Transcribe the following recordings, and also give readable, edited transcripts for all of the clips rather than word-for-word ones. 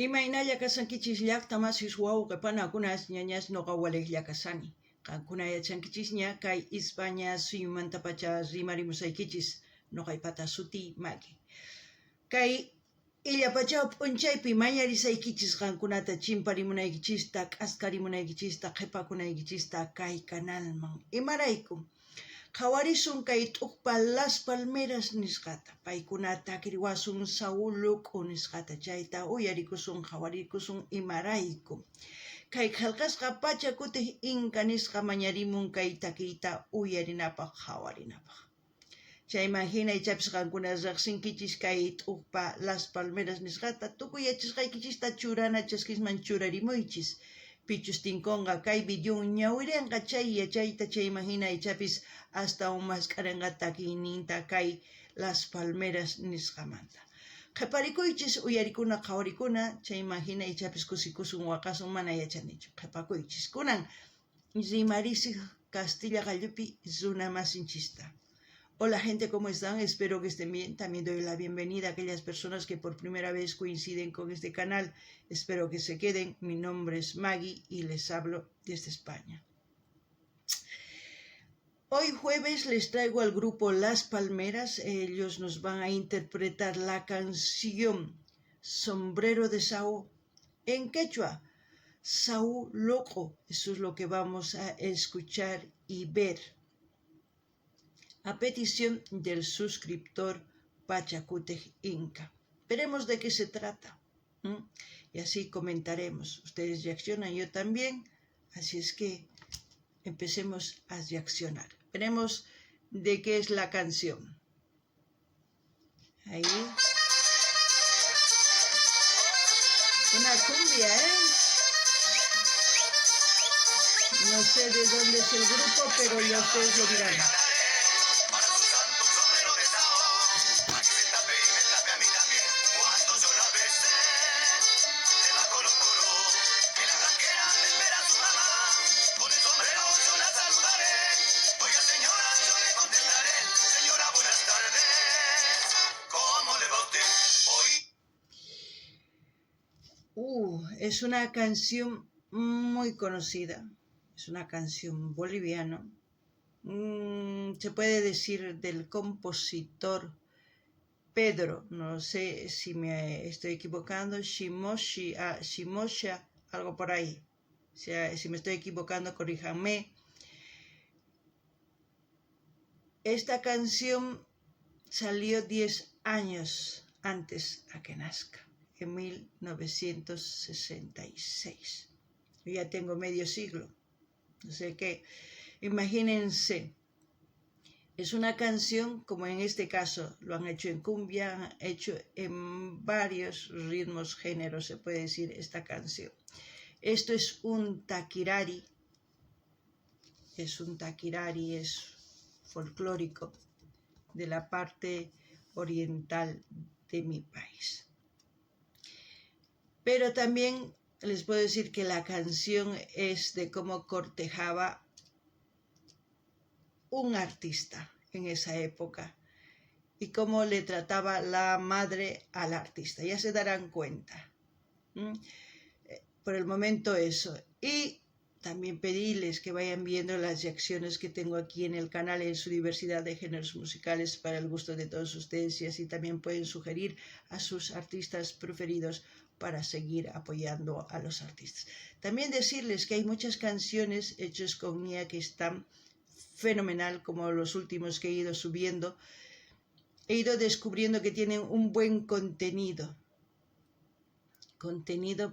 Imaynalla kasankichis llaqtamasis wawqipanakunas ñañas noqawalejlla kasani. Qankuna yachankichis ña kay España suyumantapacha rimarimusaykichis noqaypata suti Maggie. Kay illapachaw p'unchaypi mañarisaykichis qankunata chimparimunaykichista, k'askarimunaykichista, qhipakunaykichista kay canalman. Imaraykum qhawarisun kay t'uqpa Las Palmeras nisqata. Paykuna takiriwasun Saúl Luq'u nisqata. Chayta uyarikusun, qhawarikusun imaraykum. Kay qillqasqa pacha kutih Inca nisqa mañarimun kay takiyta uyarinapaq, qhawarinapaq. Chayman hina ichapis qankuna riqsinkichis kay t'uqpa Las Palmeras nisqata tukuy yachasqaykichista churana chaskisman churarimuychis. Pichus tinkonqa kay videon ñawirinqa chay yachayta chayman hina ichapis hasta umasqarinqa takiyninta kay Las Palmeras nisqamanta. Qhiparikuychis uyarikuna qhawarikuna chayman hina ichapis kusikusun waqasun mana yachanichu. Qhipakuychis kunan rimarisiq Castilla Gallupi runa masinchista. Hola gente, ¿cómo están? Espero que estén bien. También doy la bienvenida a aquellas personas que por primera vez coinciden con este canal. Espero que se queden. Mi nombre es Maggie y les hablo desde España. Hoy jueves les traigo al grupo Las Palmeras. Ellos nos van a interpretar la canción Sombrero de Saúl en quechua. Saúl Loco. Eso es lo que vamos a escuchar y ver, a petición del suscriptor Pachacútej Inca. Veremos de qué se trata. Y así comentaremos. Ustedes reaccionan, yo también. Así es que empecemos a reaccionar. Veremos de qué es la canción. Ahí. Una cumbia, ¿eh? No sé de dónde es el grupo, pero ya ustedes lo dirán. Es una canción muy conocida, es una canción boliviana, se puede decir del compositor Pedro, no sé si me estoy equivocando, Shimosha, algo por ahí, o sea, si me estoy equivocando, corríjanme. Esta canción salió 10 años antes a que nazca. En 1966. Yo ya tengo medio siglo. No sé qué. Imagínense. Es una canción, como en este caso, lo han hecho en cumbia, han hecho en varios ritmos, géneros, se puede decir, esta canción. Esto es un taquirari. Es un taquirari, es folclórico de la parte oriental de mi país. Pero también les puedo decir que la canción es de cómo cortejaba un artista en esa época y cómo le trataba la madre al artista. Ya se darán cuenta. Por el momento eso. Y también pedirles que vayan viendo las reacciones que tengo aquí en el canal en su diversidad de géneros musicales para el gusto de todos ustedes, y así también pueden sugerir a sus artistas preferidos para seguir apoyando a los artistas. También decirles que hay muchas canciones hechas con Nia que están fenomenal, como los últimos que he ido subiendo. He ido descubriendo que tienen un buen contenido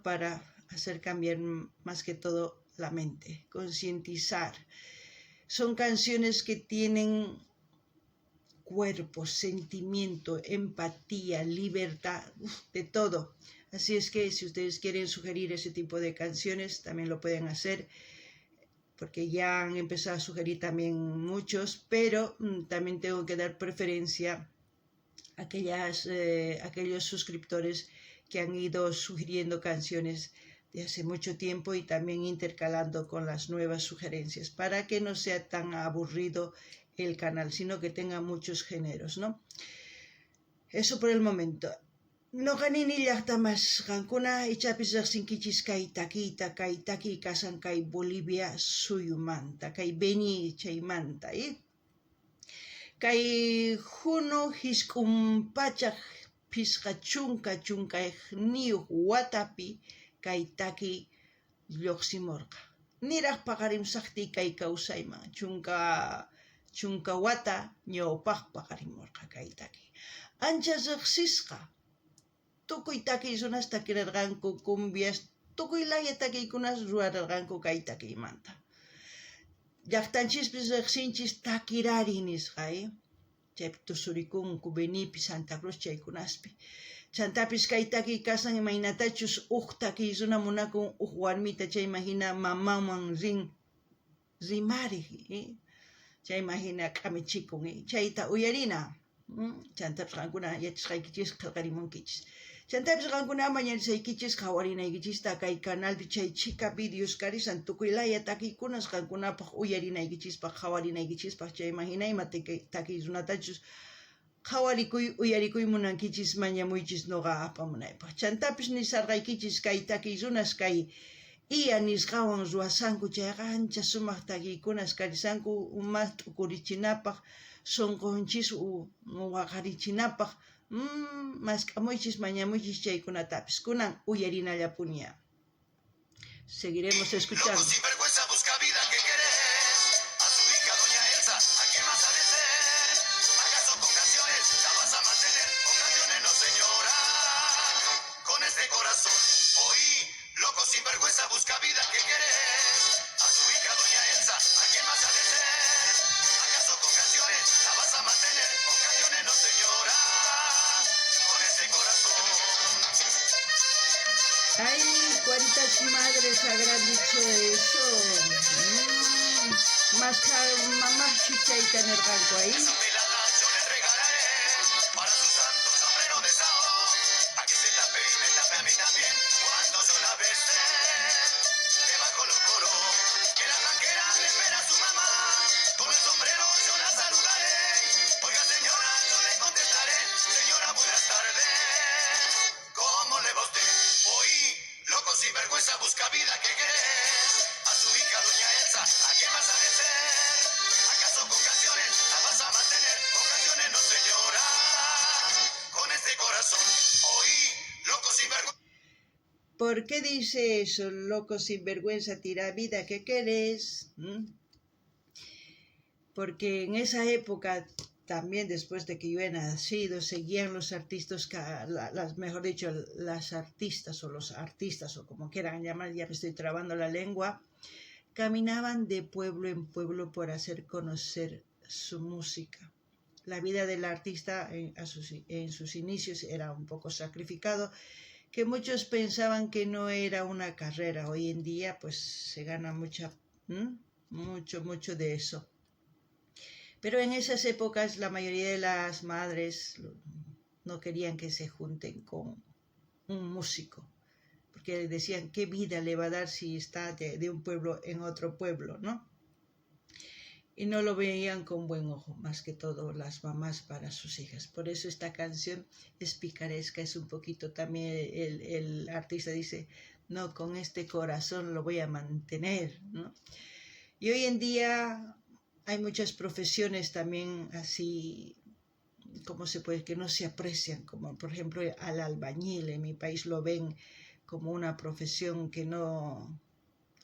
para hacer cambiar más que todo la mente, concientizar. Son canciones que tienen cuerpo, sentimiento, empatía, libertad, de todo. Así es que si ustedes quieren sugerir ese tipo de canciones, también lo pueden hacer, porque ya han empezado a sugerir también muchos, pero también tengo que dar preferencia a aquellos suscriptores que han ido sugiriendo canciones de hace mucho tiempo y también intercalando con las nuevas sugerencias, para que no sea tan aburrido el canal, sino que tenga muchos géneros, ¿no? Eso por el momento. Noqanini llaqtamas qankuna ichapis riqsinkichis kay takiy kasan kay Bolivia suyumanta, kay Beni chaymanta, kay hunu hisk'unpachaq phisqa chunka watapi kay takiy lluqsimurqa. Niraq paqarimsaqtiyy kay kawsayman, chunka wata ñawpaq paqarimurqa kay takiy. Ancha riqsisqa. Tukuy takiy runas takirarqanku cumbias, tukuy laya takiykunas rurarqanku kay takiymanta. Llaqtanchispis riqsinchis takirari nisqa, chaypi tusurikunku Benipi, Santa Cruz chaykunaspi. Chantapis kay takiy kasan imaynatachus takiy runa munakun warmita chayman hina mamanman rimariq, chayman hina k'amichikun, chayta uyarina. Chantapis qankuna yachasqaykichis qillqarimunkichis. Chantapis qankuna mañarisaykichis qawarinaykichista kay canalpi chay chika videos karisan tukuy laya takiykunas qankunapaq uyarinaykichispaq qawarinaykichispa chayman hina ima takiy runatachus uyarikuy munankichis mañamuychis nuqa apamunaypaq. Chantapis nisarqaykichis kay takiy runas kay iya nisqawan ruwasanku chayqa ancha sumaq takiykunas karisanku mas t'ukurichinapaq, sunqunchis waqarichinapaq, mask'amuychis mañamuychis chaykunatapis kunan uyarinallapuña. Seguiremos escuchando. Loco sinvergüenza busca vida, ¿qué querés? A su hija doña Elsa, ¿a quién vas a vencer? ¿Acaso con canciones la vas a mantener? Con canciones no, señora. Con este corazón, oí, loco sinvergüenza busca vida, ¿qué querés? A su hija doña Elsa, ¿a quién vas a vencer? ¿Acaso con canciones la vas a mantener? Con canciones no, señora. Ay, cuántas madres habrán dicho eso. Más mamá chicha y tener banco ahí. Esa velada yo le regalaré para su santo sombrero de sao. A que se tape y me tape a mí también cuando yo la besé. Debajo lo coro que la blanquera le espera a su mamá. Con el sombrero yo la saludaré. Oiga señora, yo le contestaré. Señora, buenas tardes. ¿Cómo le va usted? Oí, loco sinvergüenza busca vida, ¿qué querés? A su hija doña Elsa, ¿a quién vas a vencer? ¿Acaso con canciones la vas a mantener? Con canciones no, señora. Con este corazón, oí, loco sinvergüenza. ¿Por qué dice eso, loco sinvergüenza, tira vida, ¿qué querés? Porque en esa época, también después de que yo he nacido, seguían los artistas, mejor dicho, las artistas o los artistas, o como quieran llamar, ya me estoy trabando la lengua, caminaban de pueblo en pueblo por hacer conocer su música. La vida del artista en sus inicios era un poco sacrificado, que muchos pensaban que no era una carrera. Hoy en día pues se gana mucho de eso. Pero en esas épocas la mayoría de las madres no querían que se junten con un músico, porque decían qué vida le va a dar si está de un pueblo en otro pueblo, ¿no? Y no lo veían con buen ojo, más que todo las mamás para sus hijas. Por eso esta canción es picaresca, es un poquito también, el artista dice, no, con este corazón lo voy a mantener, ¿no? Y hoy en día hay muchas profesiones también así, ¿cómo se puede? Que no se aprecian, como por ejemplo al albañil. En mi país lo ven como una profesión que no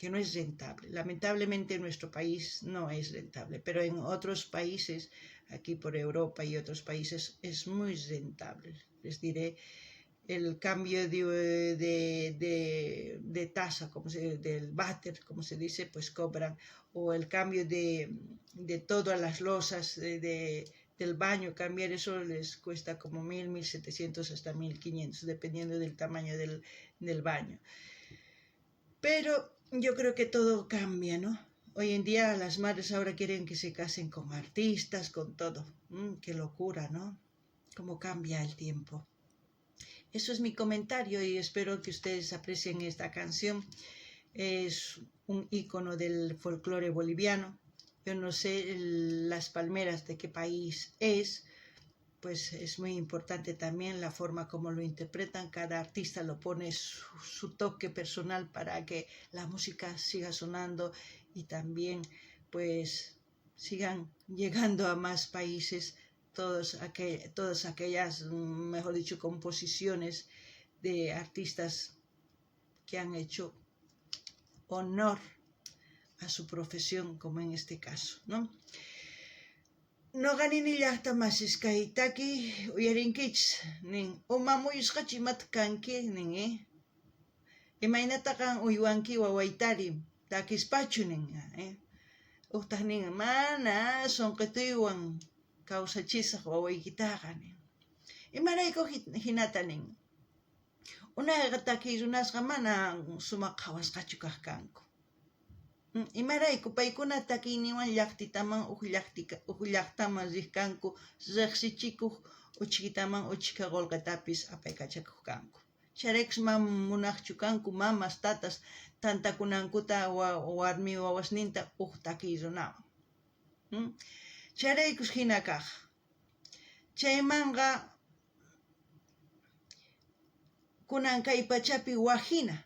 es rentable. Lamentablemente en nuestro país no es rentable, pero en otros países, aquí por Europa y otros países, es muy rentable. Les diré, el cambio de tasa, del váter, como se dice, pues cobran, o el cambio de todas las losas del baño, cambiar eso les cuesta como 1.000, 1.700 hasta 1.500, dependiendo del tamaño del baño. Pero yo creo que todo cambia, ¿no? Hoy en día las madres ahora quieren que se casen con artistas, con todo. Qué locura, ¿no? Cómo cambia el tiempo. Eso es mi comentario y espero que ustedes aprecien esta canción. Es un ícono del folclore boliviano. Yo no sé las palmeras de qué país es, pues es muy importante también la forma como lo interpretan. Cada artista lo pone su toque personal para que la música siga sonando y también pues sigan llegando a más países todas aquellas, mejor dicho, composiciones de artistas que han hecho honor a su profesión, como en este caso, ¿no? Noqanini llaqtamasis kay taki uyarinkichis nin umamuyusqachu imata kanki nin imaynata kan uywanki wawaytari takispachu nin uqtaq nin mana sunqutuywan kawsachisaq wawaykitaqa nin imarayku hinata nin unayqa taki runasqa mana sumaq qhawasqachu kaq kanku imarayku paykuna takiyninwan llaqtitaman huk llaqtaman riqkanku riqsichikuq uchkitaman uchka qullqitapis apaykachakuq kanku chayraykus mana munaqchu kanku mamas tatas tantakunankuta warmi wawasninta huk takiy runawan chayraykus hina kaq chaymanqa kunan kay pachapi wajina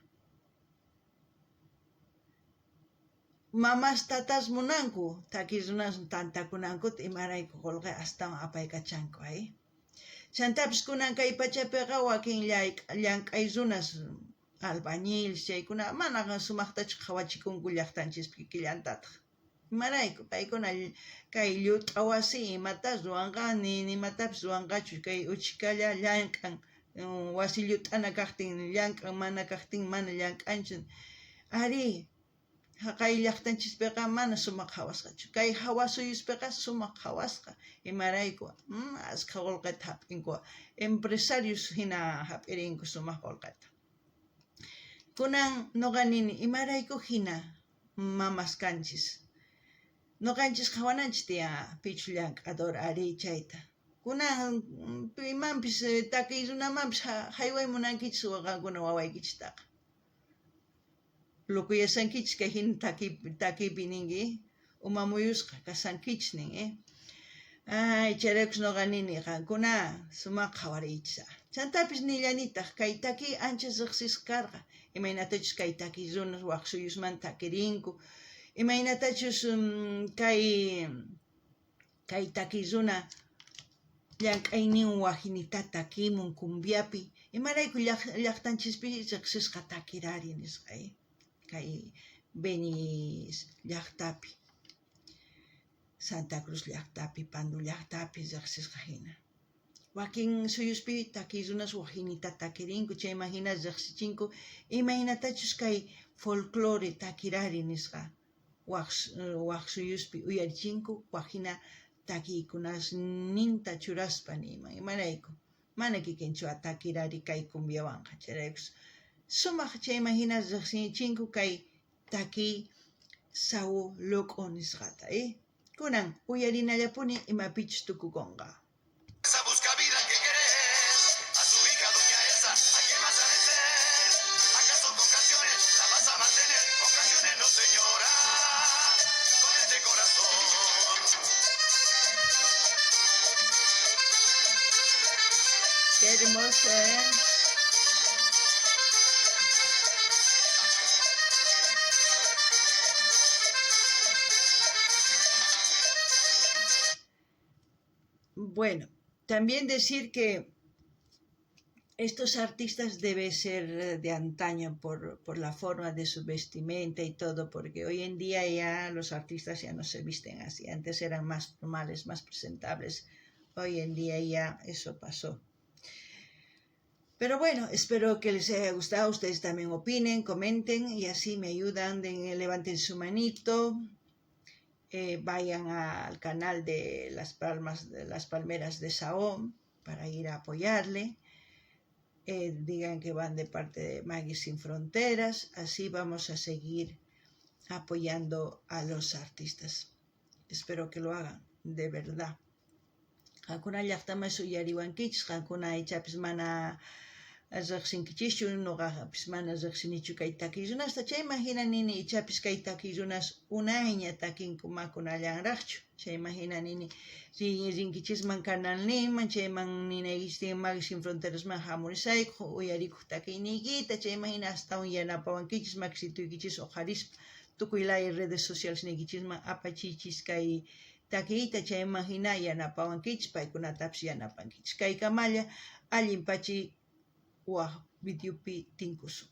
mamas tatas munanku takiy runas tantakunankuta imarayku qullqi astawan apaykachanku chantapis kunan kay pachapiqa wakin llank'ay runas albañiles chaykuna mana sumaqtachu qhawachikunku llaqtanchispi killantataq imarayku paykuna kay llut'a wasi imatas ruwanqa nimatapis ruwanqachu kay uchkalla llank'an wasi llut'ana kaqtin llank'an mana kaqtin mana llank'anchu ari kay llaqtanchispiqa mana sumaq hawasqachu kay hawasuyuspiqa sumaq hawasqa imarayku asqa qullqita hap'inku empresarios hina hap'irinku sumaq qullqita kunan nuqa nini imarayku hina mamas kanchis nuqanchis qhawananchis tiya pichu llank'ador ari chayta kunan imanpis takiy runamanpis hayway munankichis waqankuna wawaykichitaqa lukuyasankichis kay hina takiypi ninki umamuyusqa kasankichis nin ay chayraykus nuqa nini qankuna sumaq qhawariychis chantapis nillanitaq kay takiy ancha riqsisqa karqa imaynatachus kay takiy runas waq suyusmanta takirinku imaynatachus kay takiy runa llank'ayninwan wajinita takimun cumbiapi imarayku llaqtanchispi riqsisqa takirari nisqa kay Beni llaqtapi Santa Cruz llaqtapi Pandu llaqtapi riqsisqa hina wakin suyuspi takiy runas wajinita takirinku chayman hina riqsichinku imaynatachus kay folclore takirari nisqa waq suyuspi uyarichinku wajina takiykunasninta churaspa niyman imarayku mana kikinchu takirari kay cumbiawanqa chayraykus sumaq chayman hina riqsichinku kay takiy sawu luk'u nisqata kunan uyarinallapuni imapichus tukukunqa Qué hermoso, Bueno, también decir que estos artistas deben ser de antaño por la forma de su vestimenta y todo, porque hoy en día ya los artistas ya no se visten así. Antes eran más formales, más presentables. Hoy en día ya eso pasó. Pero bueno, espero que les haya gustado. Ustedes también opinen, comenten y así me ayudan. Levanten su manito. Vayan al canal de las Palmeras de Sahón para ir a apoyarle. Digan que van de parte de Maggie Sin Fronteras. Así vamos a seguir apoyando a los artistas. Espero que lo hagan, de verdad. Qankuna llaqtaman suyariwankichis, qankuna aychapis mana riqsinkichischu ñuqaqapis mana riqsinichu kay takiy runasta chayman hina nini ichapis kay takiy runas unayña takinkumakunallanraqchu chayman hina nini rinkichisman kanalninman chayman ninaykichis sin fronterasman hamurisayku uyarikuq takiyniykita chayman hina astawan yanapawankichis makisituykichis uqarispa tukuy laya redes sociales niykichisman apachichis kay takiyta chayman hina yanapawankichis paykunatapis yanapankichis kay kamalla allinpachi waq videopi tinkusun